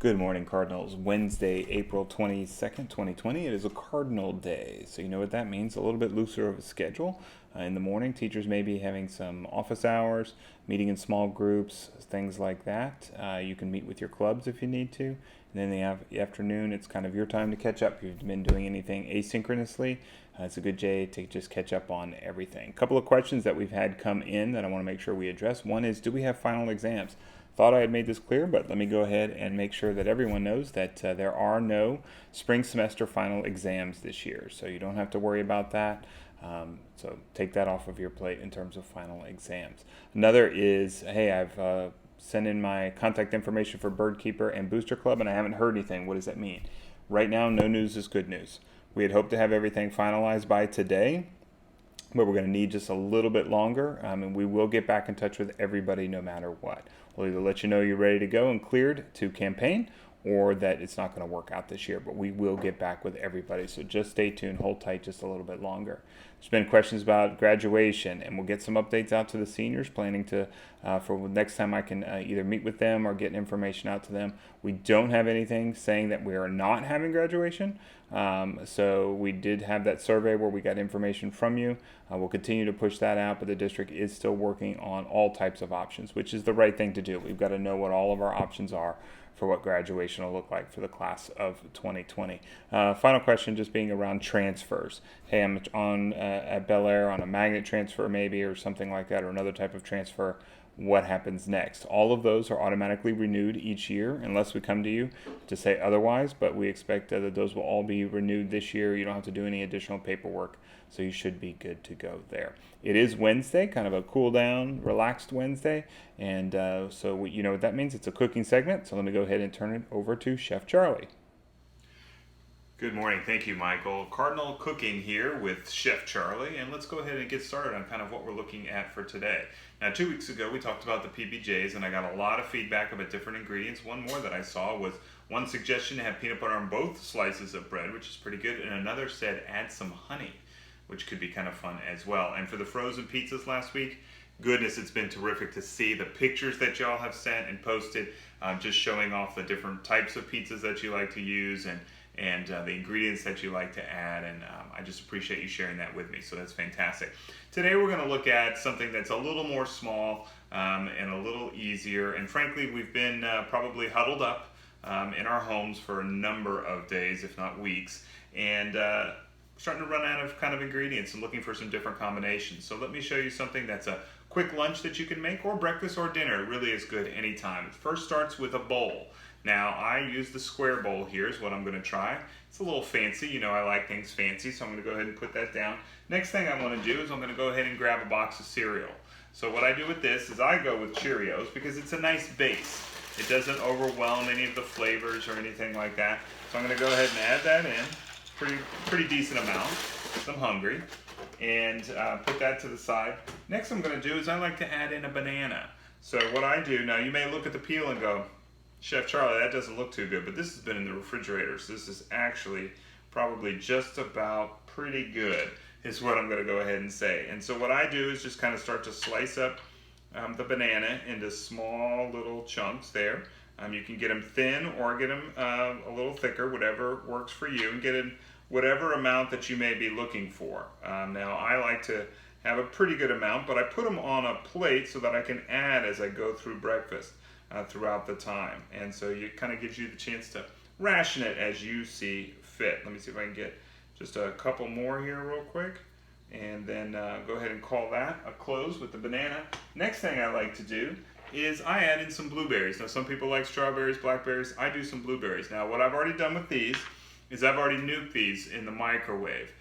Good morning, Cardinals. Wednesday, April 22nd, 2020. It is a Cardinal day, so you know what that means. A little bit looser of a schedule. In the morning, teachers may be having some office hours, meeting in small groups, things like that. You can meet with your clubs if you need to. And then in the afternoon, it's kind of your time to catch up. If you've been doing anything asynchronously, it's a good day to just catch up on everything. A couple of questions that we've had come in that I want to make sure we address. One is, do we have final exams? Thought I had made this clear, but let me go ahead and make sure that everyone knows that there are no spring semester final exams this year, so you don't have to worry about that. So take that off of your plate in terms of final exams. Another is, hey, I've sent in my contact information for Birdkeeper and Booster Club, and I haven't heard anything. What does that mean? Right now, no news is good news. We had hoped to have everything finalized by today, but we're going to need just a little bit longer, and we will get back in touch with everybody no matter what. We'll either let you know you're ready to go and cleared to campaign, or that it's not going to work out this year, but we will get back with everybody. So just stay tuned, hold tight just a little bit longer. There's been questions about graduation, and we'll get some updates out to the seniors, planning to, for next time I can either meet with them or get information out to them. We don't have anything saying that we are not having graduation. So we did have that survey where we got information from you. We'll continue to push that out, but the district is still working on all types of options, which is the right thing to do. We've got to know what all of our options are for what graduation will look like for the class of 2020. Final question just being around transfers. Hey, I'm on at Bellaire on a magnet transfer maybe, or something like that, or another type of transfer. What happens next? All of those are automatically renewed each year unless we come to you to say otherwise, but we expect that those will all be renewed this year. You don't have to do any additional paperwork, so you should be good to go there. It is Wednesday, kind of a cool down, relaxed Wednesday, and so you know what that means. It's a cooking segment, so let me go ahead and turn it over to Chef Charlie. Good morning. Thank you, Michael. Cardinal Cooking here with Chef Charlie, and let's go ahead and get started on kind of what we're looking at for today. Now, 2 weeks ago, we talked about the PBJs, and I got a lot of feedback about different ingredients. One more that I saw was one suggestion to have peanut butter on both slices of bread, which is pretty good, and another said add some honey, which could be kind of fun as well. And for the frozen pizzas last week, goodness, it's been terrific to see the pictures that y'all have sent and posted, just showing off the different types of pizzas that you like to use and the ingredients that you like to add, and I just appreciate you sharing that with me, so that's fantastic. Today we're going to look at something that's a little more small and a little easier, and frankly we've been probably huddled up in our homes for a number of days, if not weeks, and starting to run out of kind of ingredients and looking for some different combinations. So let me show you something that's a quick lunch that you can make, or breakfast or dinner. It really is good anytime. It first starts with a bowl. Now, I use the square bowl here is what I'm going to try. It's a little fancy. You know I like things fancy, so I'm going to go ahead and put that down. Next thing I want to do is I'm going to go ahead and grab a box of cereal. So what I do with this is I go with Cheerios because it's a nice base. It doesn't overwhelm any of the flavors or anything like that. So I'm going to go ahead and add that in. Pretty decent amount. I'm hungry. And put that to the side. Next I'm going to do is I like to add in a banana. So what I do, now you may look at the peel and go, Chef Charlie, that doesn't look too good, but this has been in the refrigerator, so this is actually probably just about pretty good, is what I'm going to go ahead and say. And so what I do is just kind of start to slice up the banana into small little chunks there. You can get them thin or get them a little thicker, whatever works for you, and get in whatever amount that you may be looking for. Now, I like to have a pretty good amount, but I put them on a plate so that I can add as I go through breakfast. Throughout the time, and so it kind of gives you the chance to ration it as you see fit. Let me see if I can get just a couple more here real quick, and then go ahead and call that a close with the banana. Next thing I like to do is I add in some blueberries. Now some people like strawberries, blackberries. I do some blueberries. Now what I've already done with these is I've already nuked these in the microwave.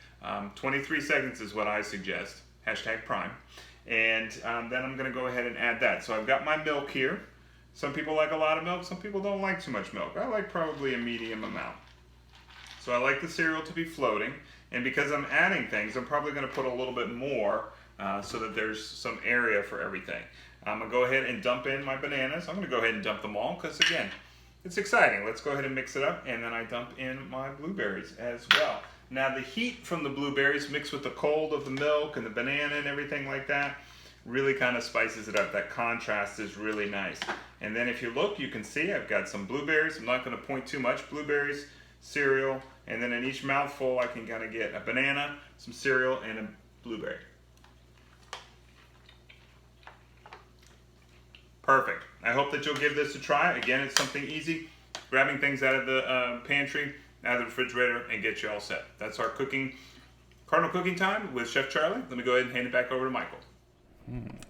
23 seconds is what I suggest, #Prime, and then I'm going to go ahead and add that. So I've got my milk here. Some people like a lot of milk, some people don't like too much milk. I like probably a medium amount. So I like the cereal to be floating, and because I'm adding things, I'm probably going to put a little bit more so that there's some area for everything. I'm going to go ahead and dump in my bananas. I'm going to go ahead and dump them all because, again, it's exciting. Let's go ahead and mix it up, and then I dump in my blueberries as well. Now the heat from the blueberries mixed with the cold of the milk and the banana and everything like that really kind of spices it up. That contrast is really nice. And then if you look, you can see I've got some blueberries. I'm not going to point too much. Blueberries, cereal, and then in each mouthful I can kind of get a banana, some cereal, and a blueberry. Perfect. I hope that you'll give this a try. Again, it's something easy. Grabbing things out of the pantry, out of the refrigerator, and get you all set. That's our Cardinal cooking time with Chef Charlie. Let me go ahead and hand it back over to Michael.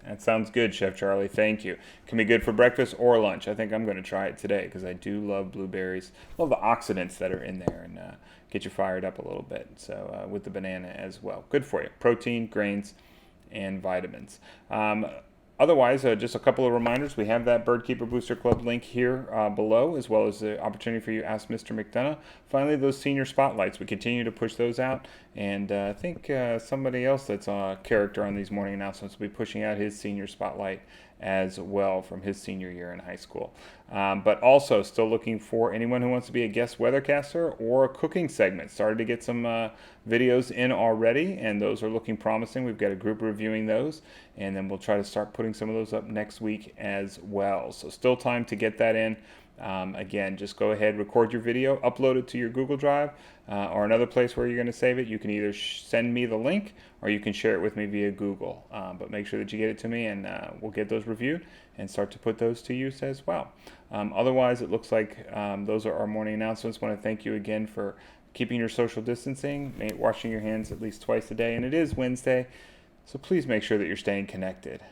That sounds good, Chef Charlie. Thank you. Can be good for breakfast or lunch. I think I'm going to try it today because I do love blueberries. Love the oxidants that are in there and get you fired up a little bit. So with the banana as well. Good for you. Protein, grains, and vitamins. Otherwise, just a couple of reminders. We have that Birdkeeper Booster Club link here below, as well as the opportunity for you to ask Mr. McDonough. Finally, those senior spotlights. We continue to push those out. And I think somebody else that's a character on these morning announcements will be pushing out his senior spotlight as well from his senior year in high school. But also still looking for anyone who wants to be a guest weathercaster or a cooking segment. Started to get some videos in already, and those are looking promising. We've got a group reviewing those, and then we'll try to start putting some of those up next week as well. So still time to get that in. Again, just go ahead, record your video, upload it to your Google Drive or another place where you're going to save it. You can either send me the link or you can share it with me via Google. But make sure that you get it to me, and we'll get those reviewed and start to put those to use as well. Otherwise, it looks like those are our morning announcements. I want to thank you again for keeping your social distancing, washing your hands at least twice a day, and it is Wednesday. So please make sure that you're staying connected.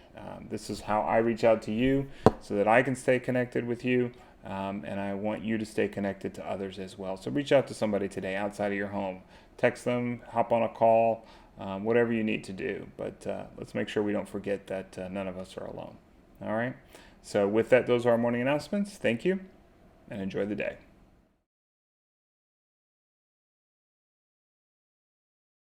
This is how I reach out to you so that I can stay connected with you. And I want you to stay connected to others as well. So reach out to somebody today outside of your home. Text them, hop on a call, whatever you need to do. But let's make sure we don't forget that none of us are alone. All right? So with that, those are our morning announcements. Thank you, and enjoy the day.